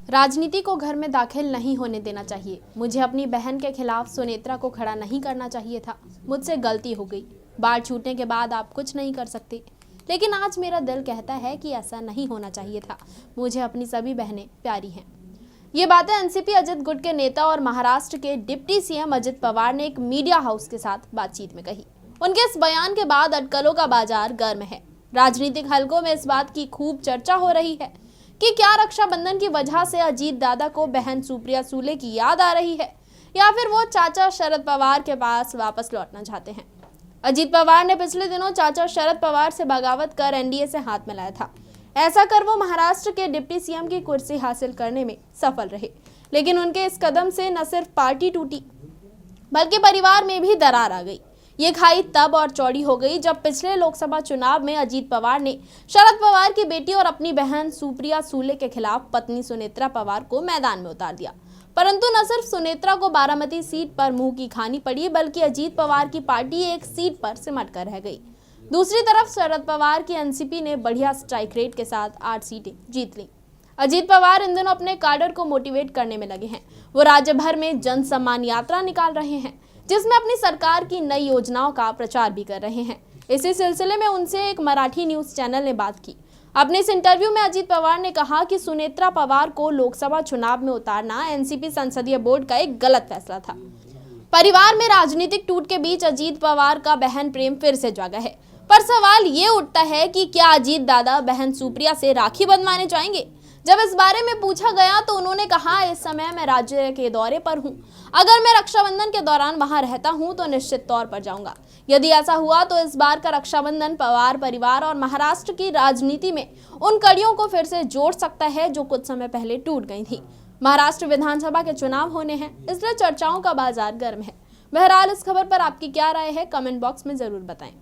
राजनीति को घर में दाखिल नहीं होने देना चाहिए। मुझे अपनी बहन के खिलाफ सुनेत्रा को खड़ा नहीं करना चाहिए था। मुझसे गलती हो गई। बाढ़ छूटने के बाद आप कुछ नहीं कर सकते, लेकिन आज मेरा दिल कहता है कि ऐसा नहीं होना चाहिए था। मुझे अपनी सभी बहनें प्यारी हैं। ये बातें एनसीपी अजित गुट के नेता और महाराष्ट्र के डिप्टी सीएम अजित पवार ने एक मीडिया हाउस के साथ बातचीत में कही। उनके इस बयान के बाद अटकलों का बाजार गर्म है। राजनीतिक हलकों में इस बात की खूब चर्चा हो रही है कि क्या रक्षाबंधन की वजह से अजीत दादा को बहन सुप्रिया सुले की याद आ रही है, या फिर वो चाचा शरद पवार के पास वापस लौटना चाहते हैं। अजीत पवार ने पिछले दिनों चाचा शरद पवार से बगावत कर एनडीए से हाथ मिलाया था। ऐसा कर वो महाराष्ट्र के डिप्टी सीएम की कुर्सी हासिल करने में सफल रहे, लेकिन उनके इस कदम से न सिर्फ पार्टी टूटी बल्कि परिवार में भी दरार आ गई। ये खाई तब और चौड़ी हो गई जब पिछले लोकसभा चुनाव में अजीत पवार ने शरद पवार की बेटी और अपनी बहन सुप्रिया सुले के खिलाफ पत्नी सुनेत्रा पवार को मैदान में उतार दिया। परंतु न सिर्फ सुनेत्रा को बारामती सीट पर मुंह की खानी पड़ी, बल्कि अजीत पवार की पार्टी एक सीट पर सिमट कर रह गई। दूसरी तरफ शरद पवार की एनसीपी ने बढ़िया स्ट्राइक रेट के साथ 8 सीटें जीत ली। अजीत पवार इन दिनों अपने कैडर को मोटिवेट करने में लगे हैं। वो राज्य भर में जन सम्मान यात्रा निकाल रहे हैं, जिसमें अपनी सरकार की नई योजनाओं का प्रचार भी कर रहे हैं। इसी सिलसिले में उनसे एक मराठी न्यूज चैनल ने बात की। अपने इस इंटरव्यू में अजीत पवार ने कहा कि सुनेत्रा पवार को लोकसभा चुनाव में उतारना एनसीपी संसदीय बोर्ड का एक गलत फैसला था। परिवार में राजनीतिक टूट के बीच अजीत पवार का बहन प्रेम फिर से जागा है, पर सवाल ये उठता है कि क्या अजीत दादा बहन सुप्रिया से राखी बंधवाने जाएंगे। जब इस बारे में पूछा गया तो उन्होंने कहा, इस समय मैं राज्य के दौरे पर हूं। अगर मैं रक्षाबंधन के दौरान वहां रहता हूं तो निश्चित तौर पर जाऊंगा। यदि ऐसा हुआ तो इस बार का रक्षाबंधन पवार परिवार और महाराष्ट्र की राजनीति में उन कड़ियों को फिर से जोड़ सकता है जो कुछ समय पहले टूट गई थी। महाराष्ट्र विधानसभा के चुनाव होने हैं, इसलिए चर्चाओं का बाजार गर्म है। बहरहाल इस खबर पर आपकी क्या राय है, कमेंट बॉक्स में जरूर बताएं।